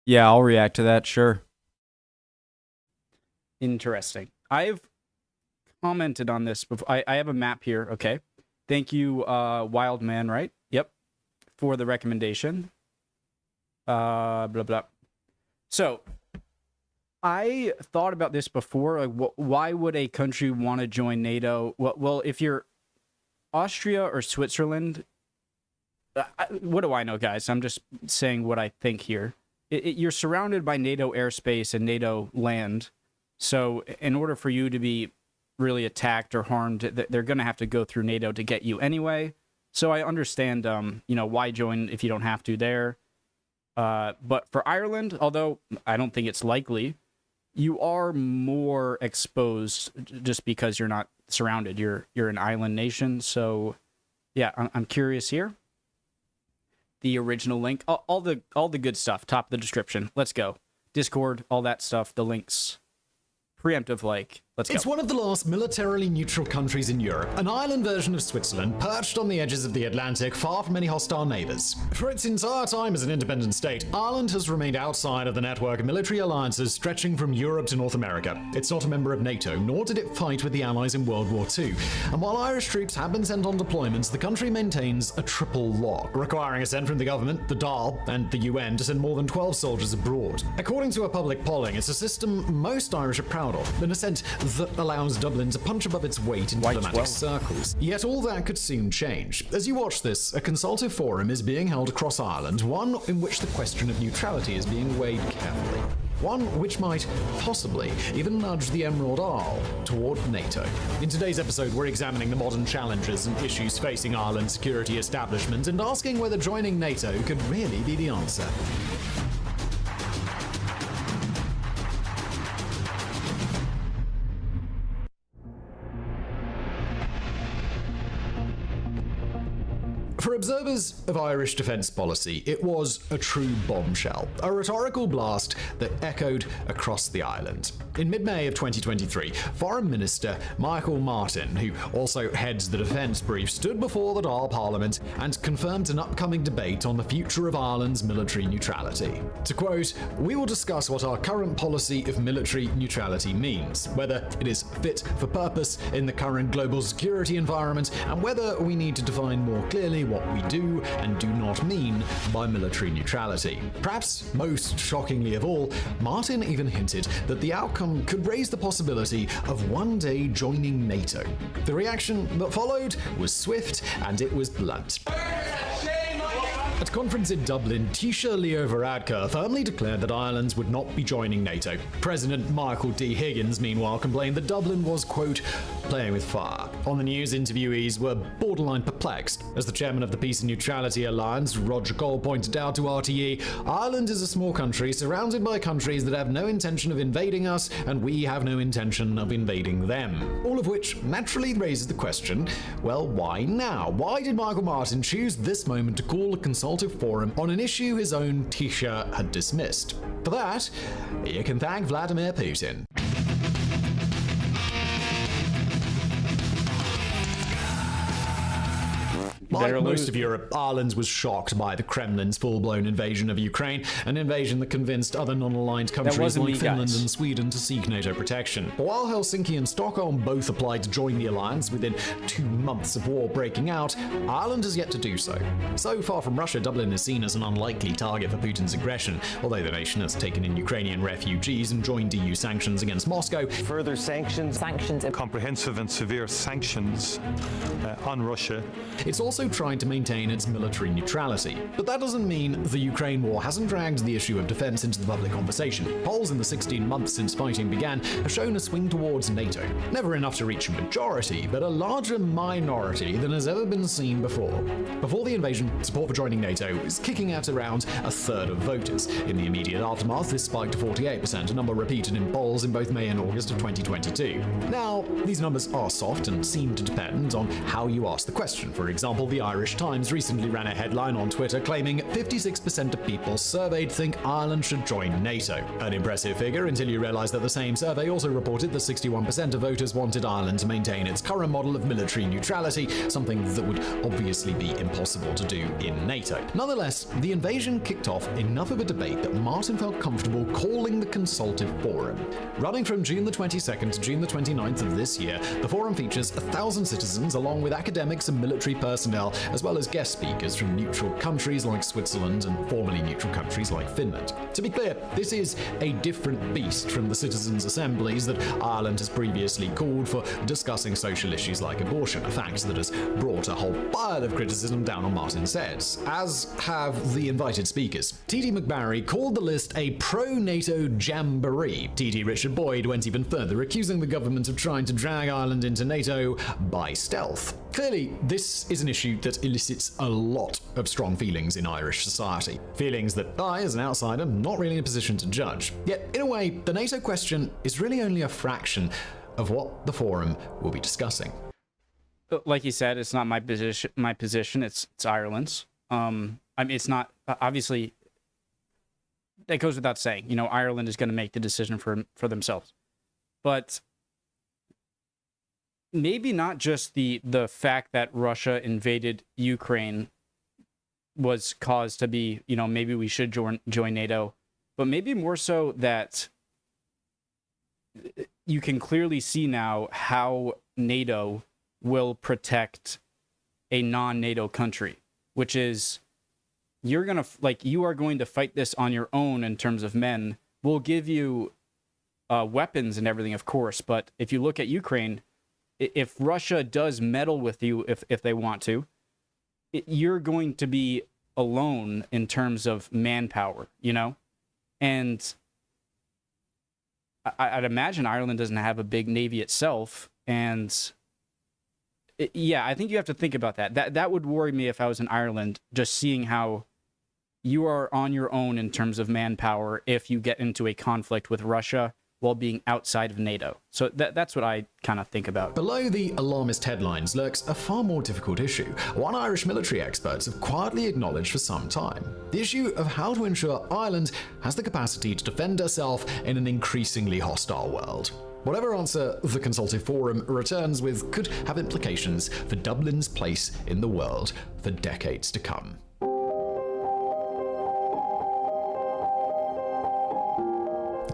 Yeah, I'll react to that, sure. Interesting. I've commented on this before. I have a map here. Okay. Thank you, Wild Man, right? Yep. For the recommendation. Blah, blah. So, I thought about this before. Like, why would a country want to join NATO? Well, if you're Austria or Switzerland, what do I know, guys? I'm just saying what I think here. You're surrounded by NATO airspace and NATO land. So in order for you to be really attacked or harmed, they're going to have to go through NATO to get you anyway. So I understand, why join if you don't have to there. But for Ireland, although I don't think it's likely, you are more exposed just because you're not surrounded. You're an island nation. So yeah, I'm curious here. The original link, all the good stuff, top of the description. Let's go. Discord, all that stuff, the links. Preemptive like. Let's go. It's one of the last militarily neutral countries in Europe, an island version of Switzerland perched on the edges of the Atlantic, far from any hostile neighbors. For its entire time as an independent state, Ireland has remained outside of the network of military alliances stretching from Europe to North America. It's not a member of NATO, nor did it fight with the Allies in World War II. And while Irish troops have been sent on deployments, the country maintains a triple lock, requiring assent from the government, the Dáil, and the UN to send more than 12 soldiers abroad. According to a public polling, it's a system most Irish are proud of, an assent that allows Dublin to punch above its weight in diplomatic circles. Yet all that could soon change. As you watch this, a consultative forum is being held across Ireland, one in which the question of neutrality is being weighed carefully. One which might, possibly, even nudge the Emerald Isle toward NATO. In today's episode, we're examining the modern challenges and issues facing Ireland's security establishment and asking whether joining NATO could really be the answer. For observers of Irish defence policy, it was a true bombshell, a rhetorical blast that echoed across the island. In mid-May of 2023, Foreign Minister Michael Martin, who also heads the defence brief, stood before the Dáil Parliament and confirmed an upcoming debate on the future of Ireland's military neutrality. To quote, "We will discuss what our current policy of military neutrality means, whether it is fit for purpose in the current global security environment, and whether we need to define more clearly what we do and do not mean by military neutrality." Perhaps most shockingly of all, Martin even hinted that the outcome could raise the possibility of one day joining NATO. The reaction that followed was swift and it was blunt. At a conference in Dublin, Taoiseach Leo Varadkar firmly declared that Ireland would not be joining NATO. President Michael D. Higgins, meanwhile, complained that Dublin was, quote, playing with fire. On the news, interviewees were borderline perplexed. As the chairman of the Peace and Neutrality Alliance, Roger Cole, pointed out to RTE, Ireland is a small country surrounded by countries that have no intention of invading us, and we have no intention of invading them. All of which naturally raises the question, well, why now? Why did Michael Martin choose this moment to call a consultative forum on an issue his own Taoiseach had dismissed? For that, you can thank Vladimir Putin. Like most of Europe, Ireland was shocked by the Kremlin's full-blown invasion of Ukraine, an invasion that convinced other non-aligned countries like Finland and Sweden to seek NATO protection. But while Helsinki and Stockholm both applied to join the alliance within 2 months of war breaking out, Ireland has yet to do so. So far from Russia, Dublin is seen as an unlikely target for Putin's aggression, although the nation has taken in Ukrainian refugees and joined EU sanctions against Moscow. Further sanctions, comprehensive and severe sanctions on Russia. It's also trying to maintain its military neutrality. But that doesn't mean the Ukraine war hasn't dragged the issue of defense into the public conversation. Polls in the 16 months since fighting began have shown a swing towards NATO. Never enough to reach a majority, but a larger minority than has ever been seen before. Before the invasion, support for joining NATO was kicking at around a third of voters. In the immediate aftermath, this spiked to 48%, a number repeated in polls in both May and August of 2022. Now, these numbers are soft and seem to depend on how you ask the question. For example, the the Irish Times recently ran a headline on Twitter claiming 56% of people surveyed think Ireland should join NATO. An impressive figure until you realise that the same survey also reported that 61% of voters wanted Ireland to maintain its current model of military neutrality, something that would obviously be impossible to do in NATO. Nonetheless, the invasion kicked off enough of a debate that Martin felt comfortable calling the Consultative Forum. Running from June the 22nd to June the 29th of this year, the forum features 1,000 citizens along with academics and military personnel, as well as guest speakers from neutral countries like Switzerland and formerly neutral countries like Finland. To be clear, this is a different beast from the citizens' assemblies that Ireland has previously called for discussing social issues like abortion, a fact that has brought a whole pile of criticism down on Martin's head, as have the invited speakers. T.D. McBarry called the list a pro-NATO jamboree. T.D. Richard Boyd went even further, accusing the government of trying to drag Ireland into NATO by stealth. Clearly, this is an issue that elicits a lot of strong feelings in Irish society. Feelings that I, as an outsider, am not really in a position to judge. Yet, in a way, the NATO question is really only a fraction of what the forum will be discussing. Like you said, it's not my position. It's Ireland's. I mean, it's not obviously. That goes without saying. You know, Ireland is going to make the decision for themselves, but maybe not just the fact that Russia invaded Ukraine was caused to be, you know, maybe we should join NATO, but maybe more so that you can clearly see now how NATO will protect a non-NATO country, which is you are going to fight this on your own in terms of men. We'll give you weapons and everything, of course, but if you look at Ukraine, if Russia does meddle with you, if they want to, you're going to be alone in terms of manpower, you know? And I'd imagine Ireland doesn't have a big navy itself, and I think you have to think about that. That would worry me if I was in Ireland, just seeing how you are on your own in terms of manpower if you get into a conflict with Russia while being outside of NATO. So that's what I kind of think about. Below the alarmist headlines lurks a far more difficult issue, one Irish military experts have quietly acknowledged for some time. The issue of how to ensure Ireland has the capacity to defend herself in an increasingly hostile world. Whatever answer the Consultative Forum returns with could have implications for Dublin's place in the world for decades to come.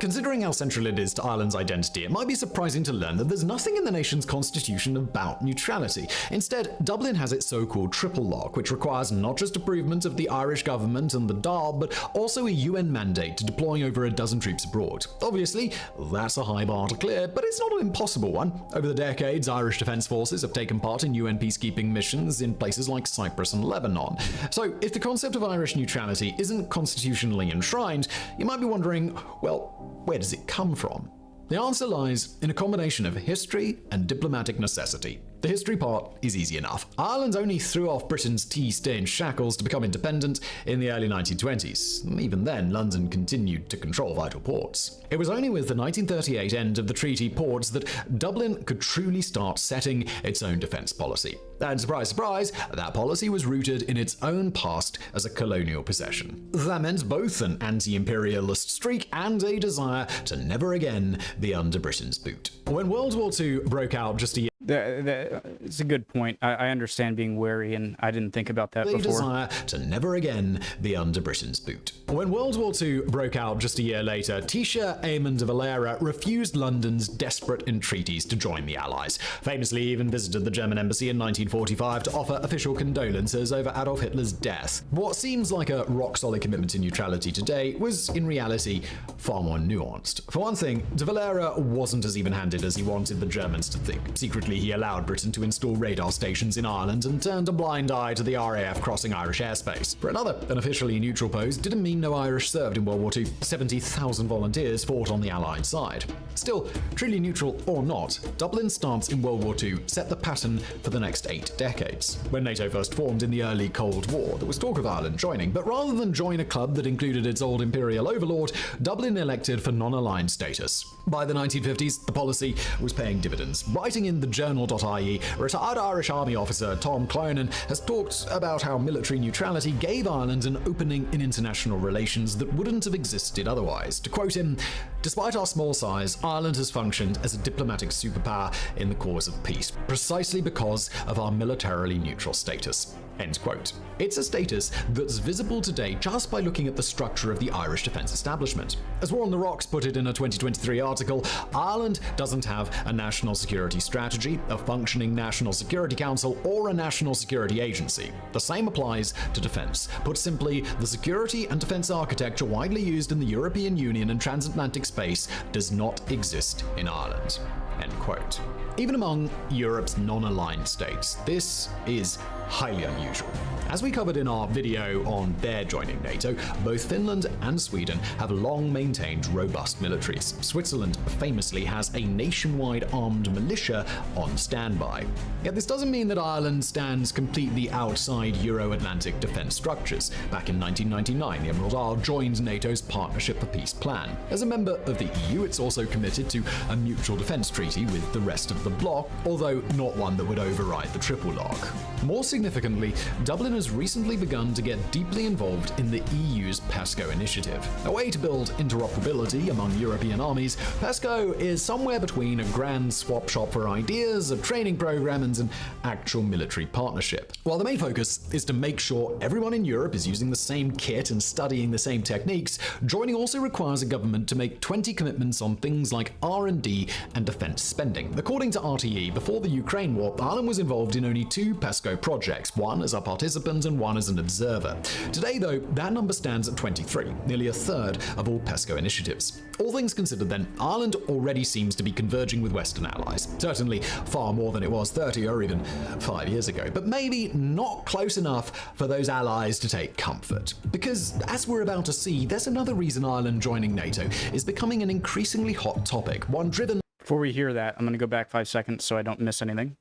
Considering how central it is to Ireland's identity, it might be surprising to learn that there's nothing in the nation's constitution about neutrality. Instead, Dublin has its so-called triple lock, which requires not just approval of the Irish government and the Dáil, but also a UN mandate to deploy over a dozen troops abroad. Obviously, that's a high bar to clear, but it's not an impossible one. Over the decades, Irish Defence Forces have taken part in UN peacekeeping missions in places like Cyprus and Lebanon. So, if the concept of Irish neutrality isn't constitutionally enshrined, you might be wondering, well, where does it come from? The answer lies in a combination of history and diplomatic necessity. The history part is easy enough. Ireland only threw off Britain's tea-stained shackles to become independent in the early 1920s. Even then, London continued to control vital ports. It was only with the 1938 end of the treaty ports that Dublin could truly start setting its own defence policy. And surprise, surprise, that policy was rooted in its own past as a colonial possession. That meant both an anti-imperialist streak and a desire to never again be under Britain's boot. When World War II broke out just a year It's a good point. I understand being wary, and I didn't think about that before. Desire to never again be under Britain's boot. When World War II broke out just a year later, Taoiseach Eamon de Valera refused London's desperate entreaties to join the Allies. Famously, he even visited the German embassy in 1945 to offer official condolences over Adolf Hitler's death. What seems like a rock-solid commitment to neutrality today was, in reality, far more nuanced. For one thing, de Valera wasn't as even-handed as he wanted the Germans to think. Secretly, he allowed Britain to install radar stations in Ireland and turned a blind eye to the RAF crossing Irish airspace. For another, an officially neutral pose didn't mean no Irish served in World War II. 70,000 volunteers fought on the Allied side. Still, truly neutral or not, Dublin's stance in World War II set the pattern for the next 8 decades. When NATO first formed in the early Cold War, there was talk of Ireland joining, but rather than join a club that included its old imperial overlord, Dublin elected for non-aligned status. By the 1950s, the policy was paying dividends. Writing in the journal.ie, retired Irish Army officer Tom Clonan has talked about how military neutrality gave Ireland an opening in international relations that wouldn't have existed otherwise. To quote him, "Despite our small size, Ireland has functioned as a diplomatic superpower in the cause of peace, precisely because of our militarily neutral status." End quote. It's a status that's visible today just by looking at the structure of the Irish defence establishment. As War on the Rocks put it in a 2023 article, Ireland doesn't have a national security strategy, a functioning national security council, or a national security agency. The same applies to defence. Put simply, the security and defence architecture widely used in the European Union and transatlantic space does not exist in Ireland. End quote. Even among Europe's non-aligned states, this is highly unusual. As we covered in our video on their joining NATO, both Finland and Sweden have long maintained robust militaries. Switzerland famously has a nationwide armed militia on standby. Yet this doesn't mean that Ireland stands completely outside Euro-Atlantic defence structures. Back in 1999, the Emerald Isle joined NATO's Partnership for Peace plan. As a member of the EU, it's also committed to a mutual defence treaty with the rest of the bloc, although not one that would override the triple lock. More significantly, Dublin has recently begun to get deeply involved in the EU's PESCO initiative. A way to build interoperability among European armies, PESCO is somewhere between a grand swap shop for ideas, a training program, and an actual military partnership. While the main focus is to make sure everyone in Europe is using the same kit and studying the same techniques, joining also requires a government to make 20 commitments on things like R&D and defense spending. According to RTE, before the Ukraine war, Ireland was involved in only 2 PESCO projects, one as a participant and one as an observer. Today, though, that number stands at 23, nearly a third of all PESCO initiatives. All things considered, then, Ireland already seems to be converging with Western allies. Certainly far more than it was 30 or even 5 years ago, but maybe not close enough for those allies to take comfort. Because, as we're about to see, there's another reason Ireland joining NATO is becoming an increasingly hot topic, one driven. Before we hear that, I'm going to go back 5 seconds so I don't miss anything.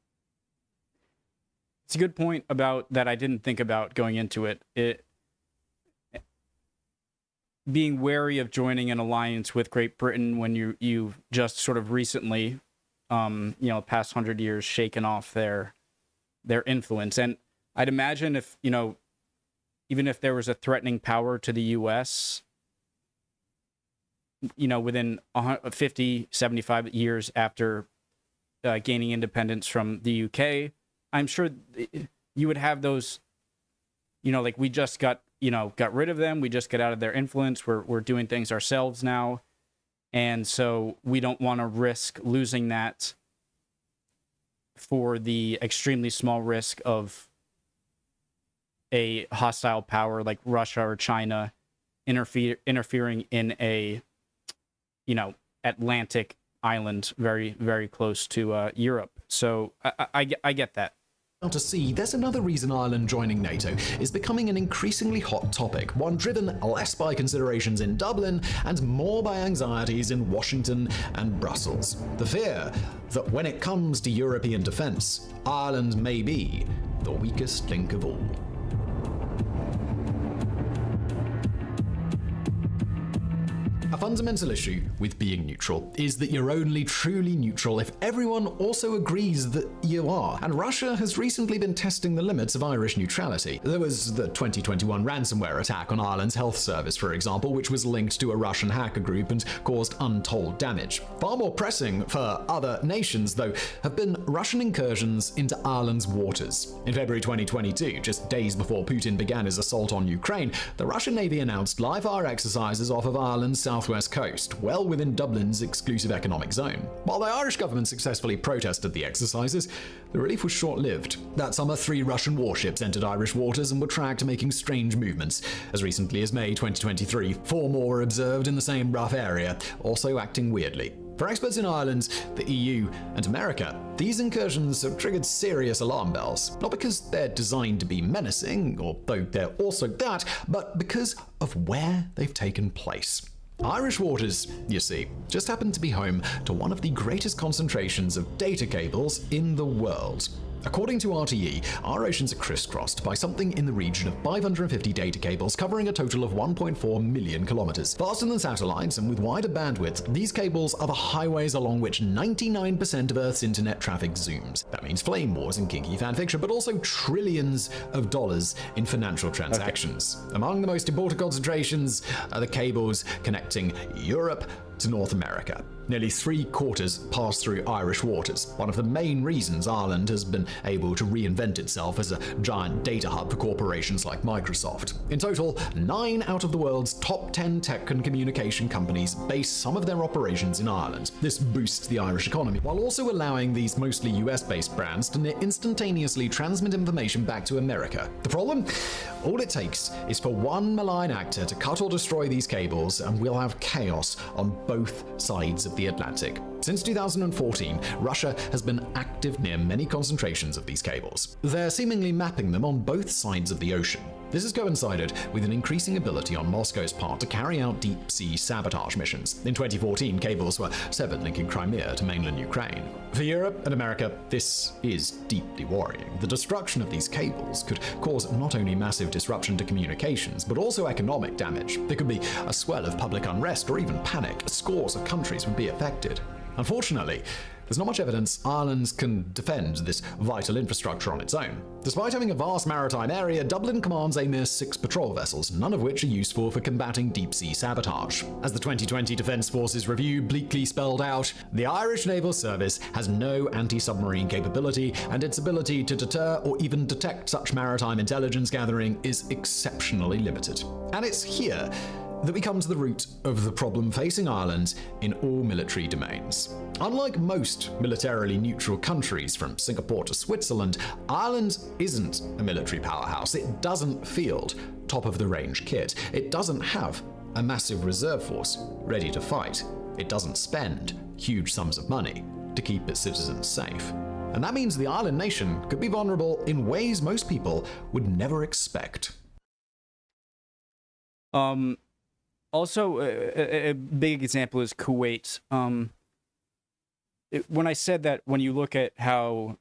It's a good point about that I didn't think about going into it. Being wary of joining an alliance with Great Britain when you just sort of recently, past 100 years, shaken off their influence. And I'd imagine if, even if there was a threatening power to the U.S., within 50, 75 years after gaining independence from the UK, I'm sure you would have those, like we just got rid of them. We just got out of their influence. We're doing things ourselves now. And so we don't want to risk losing that for the extremely small risk of a hostile power like Russia or China interfering in a, Atlantic island very, very close to Europe. So I get that. To see, there's another reason Ireland joining NATO is becoming an increasingly hot topic, one driven less by considerations in Dublin and more by anxieties in Washington and Brussels. The fear that when it comes to European defence, Ireland may be the weakest link of all. A fundamental issue with being neutral is that you're only truly neutral if everyone also agrees that you are. And Russia has recently been testing the limits of Irish neutrality. There was the 2021 ransomware attack on Ireland's health service, for example, which was linked to a Russian hacker group and caused untold damage. Far more pressing for other nations, though, have been Russian incursions into Ireland's waters. In February 2022, just days before Putin began his assault on Ukraine, the Russian Navy announced live-fire exercises off of Ireland's southwest coast, well within Dublin's exclusive economic zone. While the Irish government successfully protested the exercises, the relief was short-lived. That summer, 3 Russian warships entered Irish waters and were tracked making strange movements. As recently as May 2023, 4 more were observed in the same rough area, also acting weirdly. For experts in Ireland, the EU, and America, these incursions have triggered serious alarm bells. Not because they're designed to be menacing, although they're also that, but because of where they've taken place. Irish waters, you see, just happen to be home to one of the greatest concentrations of data cables in the world. According to RTE, our oceans are crisscrossed by something in the region of 550 data cables covering a total of 1.4 million kilometers. Faster than satellites and with wider bandwidth, these cables are the highways along which 99% of Earth's internet traffic zooms. That means flame wars and kinky fanfiction, but also trillions of dollars in financial transactions. Among the most important concentrations are the cables connecting Europe to North America. Nearly 3/4 pass through Irish waters, one of the main reasons Ireland has been able to reinvent itself as a giant data hub for corporations like Microsoft. In total, 9 out of the world's top 10 tech and communication companies base some of their operations in Ireland. This boosts the Irish economy, while also allowing these mostly US-based brands to near instantaneously transmit information back to America. The problem? All it takes is for one malign actor to cut or destroy these cables, and we'll have chaos on both sides of the Atlantic. Since 2014, Russia has been active near many concentrations of these cables. They're seemingly mapping them on both sides of the ocean. This has coincided with an increasing ability on Moscow's part to carry out deep-sea sabotage missions. In 2014, cables were severed linking Crimea to mainland Ukraine. For Europe and America, this is deeply worrying. The destruction of these cables could cause not only massive disruption to communications, but also economic damage. There could be a swell of public unrest or even panic. Scores of countries would be affected. Unfortunately, there's not much evidence Ireland can defend this vital infrastructure on its own. Despite having a vast maritime area, Dublin commands a mere 6 patrol vessels, none of which are useful for combating deep-sea sabotage. As the 2020 Defence Forces Review bleakly spelled out, the Irish Naval Service has no anti-submarine capability, and its ability to deter or even detect such maritime intelligence gathering is exceptionally limited. And it's here that we come to the root of the problem facing Ireland in all military domains. Unlike most militarily neutral countries from Singapore to Switzerland, Ireland isn't a military powerhouse. It doesn't field top-of-the-range kit. It doesn't have a massive reserve force ready to fight. It doesn't spend huge sums of money to keep its citizens safe. And that means the island nation could be vulnerable in ways most people would never expect. Also, a big example is Kuwait. When I said that, when you look at how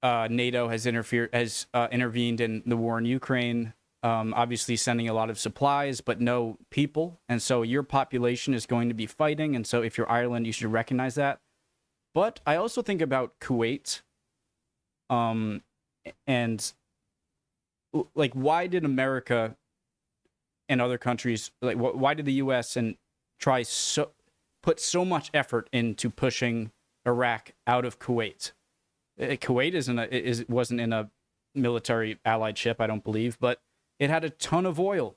NATO has intervened in the war in Ukraine, obviously sending a lot of supplies, but no people, and so your population is going to be fighting. And so, if you're Ireland, you should recognize that. But I also think about Kuwait, and like, why did America and other countries, like, why did the U.S. and put so much effort into pushing Iraq out of Kuwait? Kuwait wasn't in a military allied ship, I don't believe, but it had a ton of oil,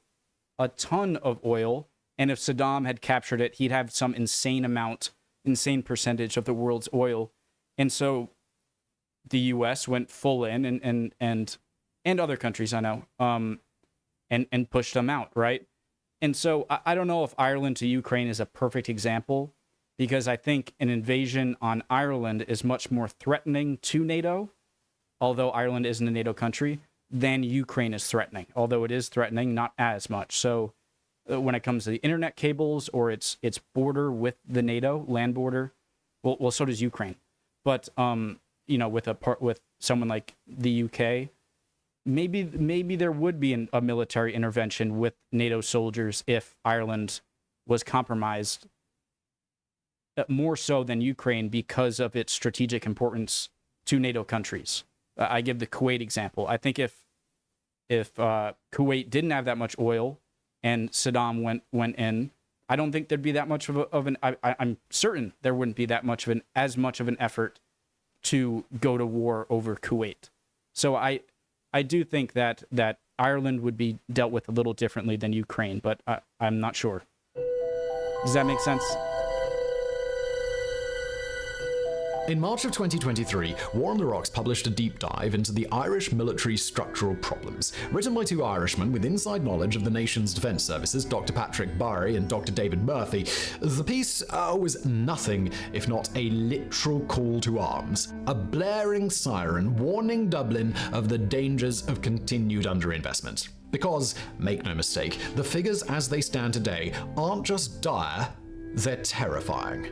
and if Saddam had captured it, he'd have some insane percentage of the world's oil, and so the U.S. went full in, and other countries I know, and pushed them out, right? And so I don't know if Ireland to Ukraine is a perfect example, because I think an invasion on Ireland is much more threatening to NATO, although Ireland isn't a NATO country, than Ukraine is threatening, although it is threatening, not as much. So when it comes to the internet cables or its border with the NATO land border, well, so does Ukraine. But with someone like the UK, maybe there would be a military intervention with NATO soldiers if Ireland was compromised, more so than Ukraine because of its strategic importance to NATO countries. I give the Kuwait example. I think if Kuwait didn't have that much oil and Saddam went in, I don't think there'd be that much I'm certain there wouldn't be as much of an effort to go to war over Kuwait. So I do think that Ireland would be dealt with a little differently than Ukraine, but I'm not sure. Does that make sense? In March of 2023, War on the Rocks published a deep dive into the Irish military structural problems, written by 2 Irishmen with inside knowledge of the nation's defence services, Dr. Patrick Barry and Dr. David Murphy. The piece was nothing if not a literal call to arms, a blaring siren warning Dublin of the dangers of continued underinvestment. Because, make no mistake, the figures as they stand today aren't just dire, they're terrifying.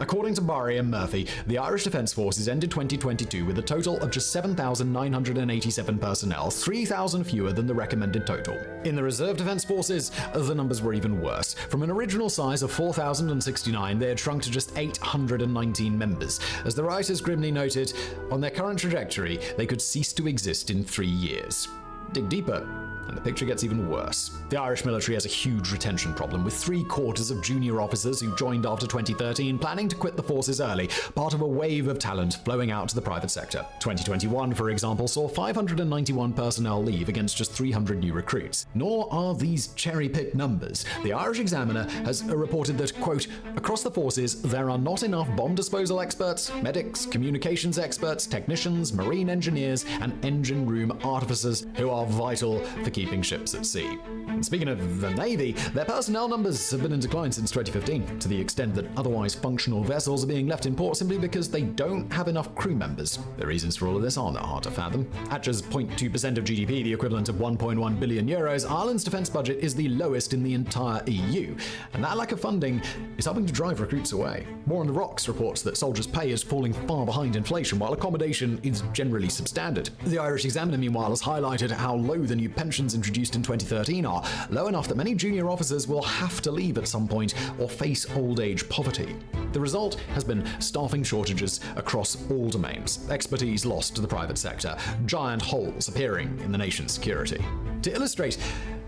According to Barry and Murphy, the Irish Defence Forces ended 2022 with a total of just 7,987 personnel, 3,000 fewer than the recommended total. In the Reserve Defence Forces, the numbers were even worse. From an original size of 4,069, they had shrunk to just 819 members. As the writers grimly noted, on their current trajectory, they could cease to exist in 3 years. Dig deeper, and the picture gets even worse. The Irish military has a huge retention problem, with 3/4 of junior officers who joined after 2013 planning to quit the forces early, part of a wave of talent flowing out to the private sector. 2021, for example, saw 591 personnel leave against just 300 new recruits. Nor are these cherry-picked numbers. The Irish Examiner has reported that, quote, across the forces, there are not enough bomb disposal experts, medics, communications experts, technicians, marine engineers, and engine room artificers who are vital for keeping ships at sea. And speaking of the Navy, their personnel numbers have been in decline since 2015, to the extent that otherwise functional vessels are being left in port simply because they don't have enough crew members. The reasons for all of this aren't that hard to fathom. At just 0.2% of GDP, the equivalent of 1.1 billion euros, Ireland's defence budget is the lowest in the entire EU, and that lack of funding is helping to drive recruits away. War on the Rocks reports that soldiers' pay is falling far behind inflation, while accommodation is generally substandard. The Irish Examiner, meanwhile, has highlighted how low the new pensions introduced in 2013 are, low enough that many junior officers will have to leave at some point or face old age poverty. The result has been staffing shortages across all domains, expertise lost to the private sector, giant holes appearing in the nation's security. To illustrate,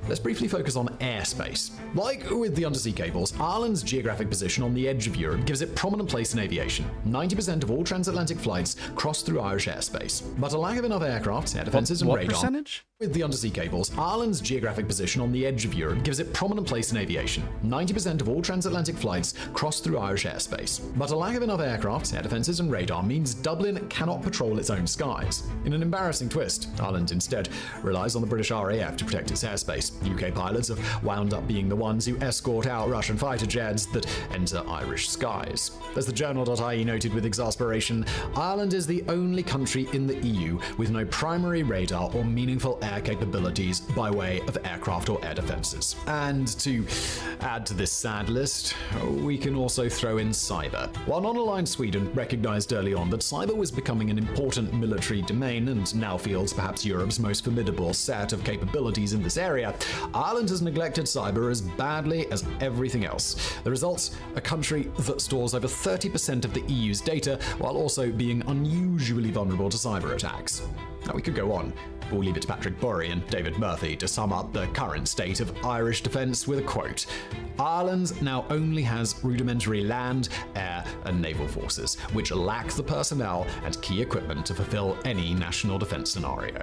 let's briefly focus on airspace. Like with the undersea cables, Ireland's geographic position on the edge of Europe gives it prominent place in aviation. 90% of all transatlantic flights cross through Irish airspace. But a lack of enough aircraft, air defences and what radar... percentage? With the undersea cables, Ireland's geographic position on the edge of Europe gives it prominent place in aviation. 90% of all transatlantic flights cross through Irish airspace. But a lack of enough aircraft, air defences and radar means Dublin cannot patrol its own skies. In an embarrassing twist, Ireland instead relies on the British RAF to protect its airspace. UK pilots have wound up being the ones who escort out Russian fighter jets that enter Irish skies. As the journal.ie noted with exasperation, Ireland is the only country in the EU with no primary radar or meaningful air capabilities by way of aircraft or air defences. And to add to this sad list, we can also throw in cyber. While non-aligned Sweden recognised early on that cyber was becoming an important military domain and now fields perhaps Europe's most formidable set of capabilities in this area, Ireland has neglected cyber as badly as everything else. The result's a country that stores over 30% of the EU's data while also being unusually vulnerable to cyber attacks. Now we could go on, but we'll leave it to Patrick Burry and David Murphy to sum up the current state of Irish defence with a quote. Ireland now only has rudimentary land, air and naval forces, which lack the personnel and key equipment to fulfil any national defence scenario.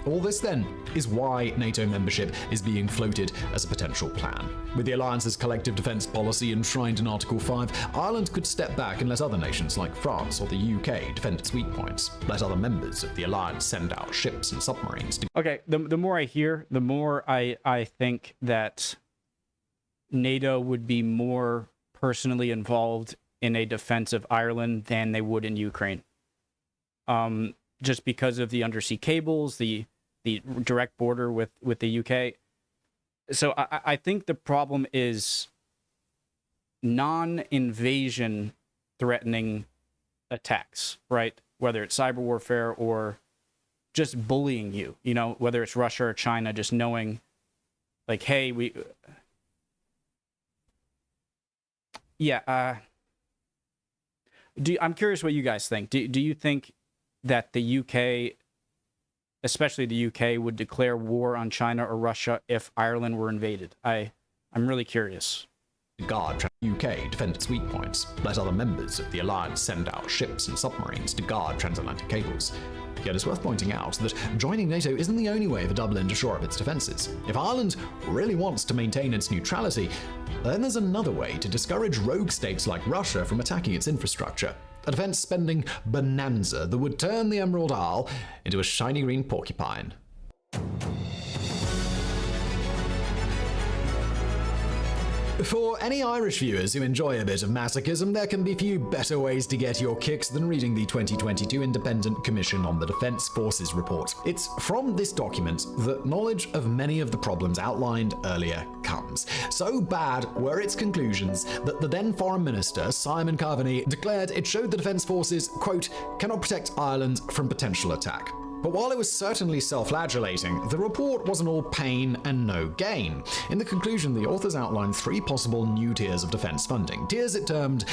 All this, then, is why NATO membership is being floated as a potential plan. With the alliance's collective defence policy enshrined in Article 5, Ireland could step back and let other nations like France or the UK defend its weak points. Let other members of the alliance send out ships and submarines to... Okay, the more I hear, the more I think that NATO would be more personally involved in a defense of Ireland than they would in Ukraine. Just because of the undersea cables, the direct border with the UK. So I think the problem is non-invasion threatening attacks, right? Whether it's cyber warfare or just bullying you, you know, whether it's Russia or China, just knowing like, hey, I'm curious what you guys think. Do you think that the UK, especially the UK, would declare war on China or Russia if Ireland were invaded? I'm really curious. Guard UK defend its weak points. Let other members of the alliance send out ships and submarines to guard transatlantic cables. Yet it's worth pointing out that joining NATO isn't the only way for Dublin to shore up its defences. If Ireland really wants to maintain its neutrality, then there's another way to discourage rogue states like Russia from attacking its infrastructure. A defence spending bonanza that would turn the Emerald Isle into a shiny green porcupine. For any Irish viewers who enjoy a bit of masochism, there can be few better ways to get your kicks than reading the 2022 Independent Commission on the Defence Forces report. It's from this document that knowledge of many of the problems outlined earlier comes. So bad were its conclusions that the then Foreign Minister, Simon Carvany, declared it showed the Defence Forces, quote, cannot protect Ireland from potential attack. But while it was certainly self-flagellating, the report wasn't all pain and no gain. In the conclusion, the authors outlined 3 possible new tiers of defense funding, tiers it termed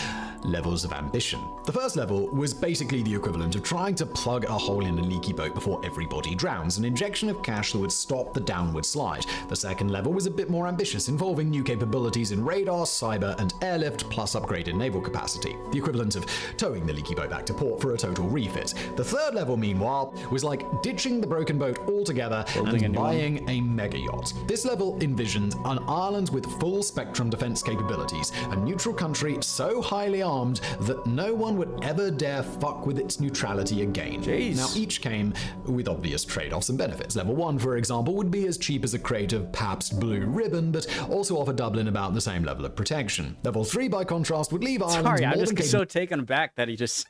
levels of ambition. The first level was basically the equivalent of trying to plug a hole in a leaky boat before everybody drowns, an injection of cash that would stop the downward slide. The second level was a bit more ambitious, involving new capabilities in radar, cyber, and airlift, plus upgraded naval capacity, the equivalent of towing the leaky boat back to port for a total refit. The third level, meanwhile, was like ditching the broken boat altogether and buying a mega yacht. This level envisioned an Ireland with full spectrum defense capabilities, a neutral country so highly armed that no one would ever dare fuck with its neutrality again. Jeez. Now, each came with obvious trade-offs and benefits. Level 1, for example, would be as cheap as a crate of Pabst Blue Ribbon, but also offer Dublin about the same level of protection. Level 3, by contrast, would leave Ireland Sorry, I'm more just than so taken aback that he just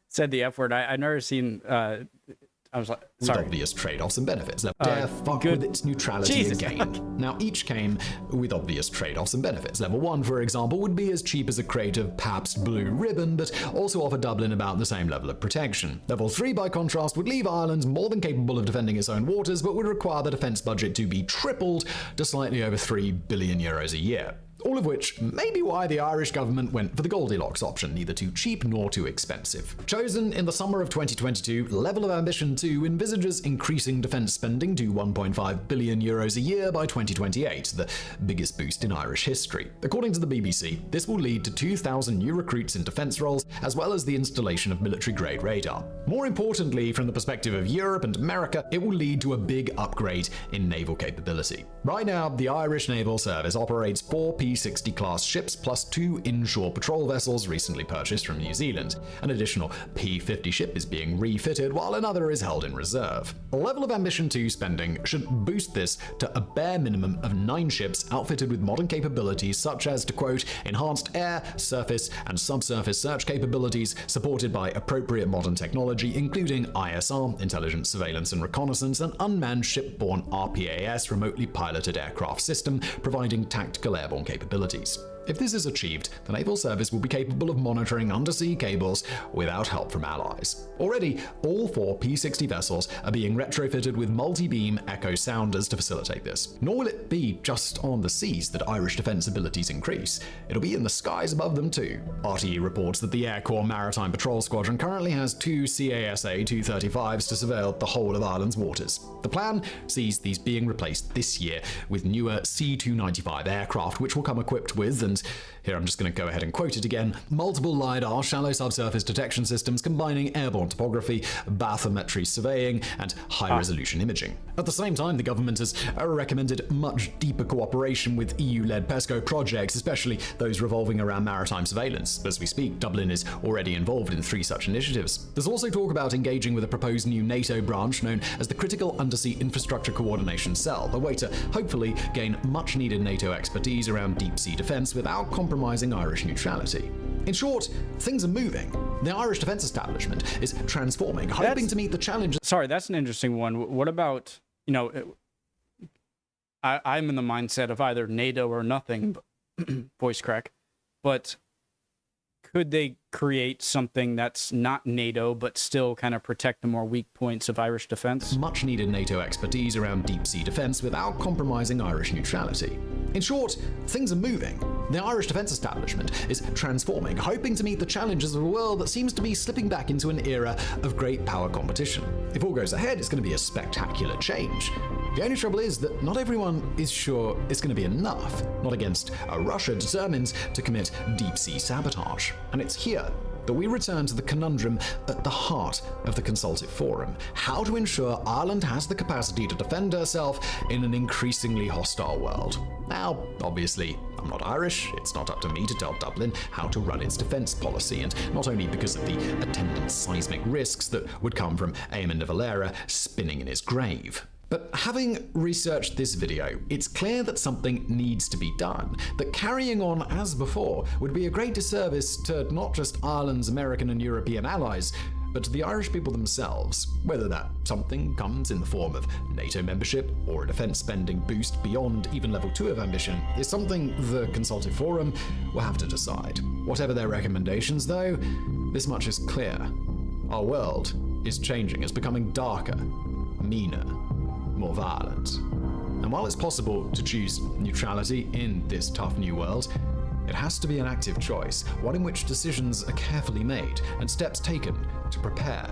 said the F word. I've never seen... I was like, sorry. With obvious trade-offs and benefits. Dare fuck good. with its neutrality Jesus. again. Now, each came with obvious trade-offs and benefits. Level 1, for example, would be as cheap as a crate of Pabst Blue Ribbon, but also offer Dublin about the same level of protection. Level 3, by contrast, would leave Ireland more than capable of defending its own waters, but would require the defence budget to be tripled to slightly over €3 billion a year. All of which may be why the Irish government went for the Goldilocks option, neither too cheap nor too expensive. Chosen in the summer of 2022, Level of Ambition 2 envisages increasing defence spending to €1.5 billion a year by 2028, the biggest boost in Irish history. According to the BBC, this will lead to 2,000 new recruits in defence roles, as well as the installation of military-grade radar. More importantly, from the perspective of Europe and America, it will lead to a big upgrade in naval capability. Right now, the Irish Naval Service operates 4 P-60 class ships plus 2 inshore patrol vessels recently purchased from New Zealand. An additional P-50 ship is being refitted, while another is held in reserve. Level of Ambition 2 spending should boost this to a bare minimum of 9 ships outfitted with modern capabilities such as, to quote, enhanced air, surface, and subsurface search capabilities supported by appropriate modern technology, including ISR, intelligence, surveillance, and reconnaissance, and unmanned shipborne RPAS, remotely piloted aircraft system, providing tactical airborne capabilities. If this is achieved, the Naval Service will be capable of monitoring undersea cables without help from allies. Already, all 4 P-60 vessels are being retrofitted with multi-beam echo sounders to facilitate this. Nor will it be just on the seas that Irish defence abilities increase. It'll be in the skies above them too. RTE reports that the Air Corps Maritime Patrol Squadron currently has 2 CASA 235s to surveil the whole of Ireland's waters. The plan sees these being replaced this year with newer C-295 aircraft, which will come equipped with, and here I'm just going to go ahead and quote it again, multiple LiDAR shallow subsurface detection systems combining airborne topography, bathymetry surveying, and high-resolution imaging. At the same time, the government has recommended much deeper cooperation with EU-led PESCO projects, especially those revolving around maritime surveillance. As we speak, Dublin is already involved in 3 such initiatives. There's also talk about engaging with a proposed new NATO branch known as the Critical Undersea Infrastructure Coordination Cell, a way to hopefully gain much-needed NATO expertise around deep-sea defence without compromising Irish neutrality. In short, things are moving. The Irish defence establishment is transforming, hoping to meet the challenges. Sorry, that's an interesting one. What about, I'm in the mindset of either NATO or nothing, voice crack, but could they create something that's not NATO, but still kind of protect the more weak points of Irish defence? Much needed NATO expertise around deep-sea defence without compromising Irish neutrality. In short, things are moving. The Irish defence establishment is transforming, hoping to meet the challenges of a world that seems to be slipping back into an era of great power competition. If all goes ahead, it's going to be a spectacular change. The only trouble is that not everyone is sure it's going to be enough, not against a Russia determined to commit deep-sea sabotage. And it's here that we return to the conundrum at the heart of the Consultation Forum: how to ensure Ireland has the capacity to defend herself in an increasingly hostile world. Now, obviously, I'm not Irish, it's not up to me to tell Dublin how to run its defence policy, and not only because of the attendant seismic risks that would come from Eamon de Valera spinning in his grave. But having researched this video, it's clear that something needs to be done, that carrying on as before would be a great disservice to not just Ireland's American and European allies, but to the Irish people themselves, whether that something comes in the form of NATO membership or a defence spending boost beyond even level 2 of ambition, is something the Consultation Forum will have to decide. Whatever their recommendations, though, this much is clear. Our world is changing, it's becoming darker, meaner, more violent. And while it's possible to choose neutrality in this tough new world, it has to be an active choice, one in which decisions are carefully made and steps taken to prepare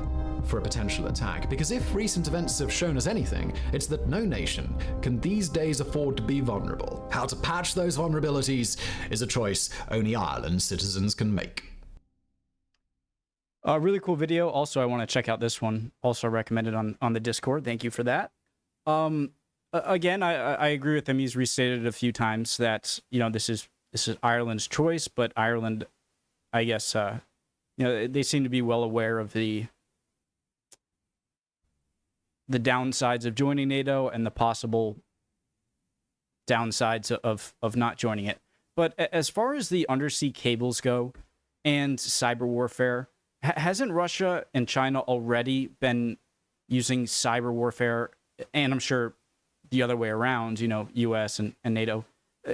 for a potential attack. Because if recent events have shown us anything, it's that no nation can these days afford to be vulnerable. How to patch those vulnerabilities is a choice only Ireland's citizens can make. Really cool video. Also, I want to check out this one. Also recommended on the Discord. Thank you for that. Again, I agree with him. He's restated it a few times that, you know, this is Ireland's choice, but Ireland, I guess, you know, they seem to be well aware of the downsides of joining NATO and the possible downsides of not joining it. But as far as the undersea cables go and cyber warfare, hasn't Russia and China already been using cyber warfare? And I'm sure the other way around, you know, US and NATO.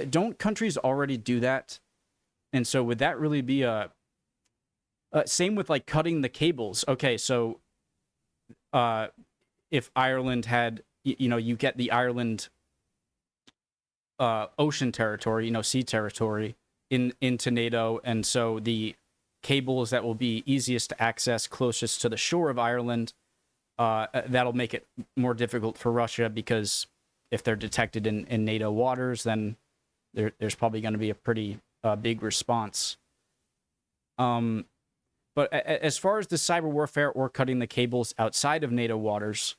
Don't countries already do that? And so would that really be a same with like cutting the cables? Okay, so if Ireland had, you know, you get the Ireland ocean territory, you know, sea territory into NATO, and so the cables that will be easiest to access closest to the shore of Ireland, that'll make it more difficult for Russia, because if they're detected in NATO waters, then there's probably going to be a pretty big response. But as far as the cyber warfare or cutting the cables outside of NATO waters,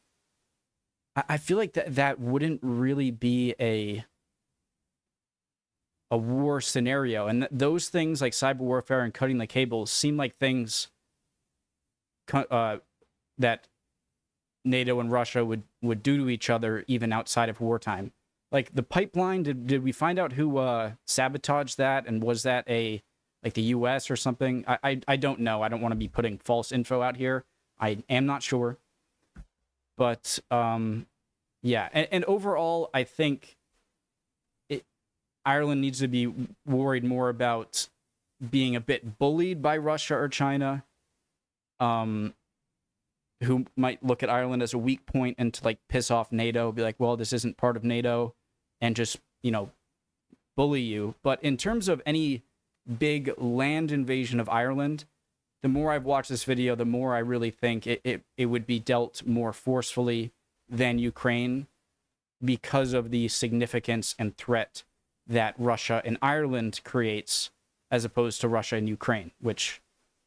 I feel like that wouldn't really be a war scenario. And those things like cyber warfare and cutting the cables seem like things that NATO and Russia would do to each other even outside of wartime. Like the pipeline, did we find out who sabotaged that? And was that like the US or something? I don't know. I don't want to be putting false info out here. I am not sure. But yeah, and overall, I think Ireland needs to be worried more about being a bit bullied by Russia or China, who might look at Ireland as a weak point and to like piss off NATO, be like, well, this isn't part of NATO, and just, you know, bully you. But in terms of any big land invasion of Ireland, the more I've watched this video, the more I really think it would be dealt more forcefully than Ukraine, because of the significance and threat that Russia and Ireland creates, as opposed to Russia and Ukraine, which,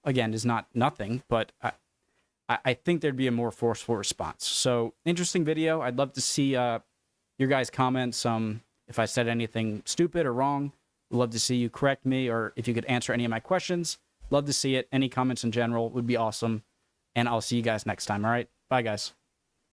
again, is not nothing, but I think there'd be a more forceful response. So, interesting video. I'd love to see your guys' comments. If I said anything stupid or wrong, love to see you correct me, or if you could answer any of my questions. Love to see it. Any comments in general would be awesome. And I'll see you guys next time. All right. Bye, guys.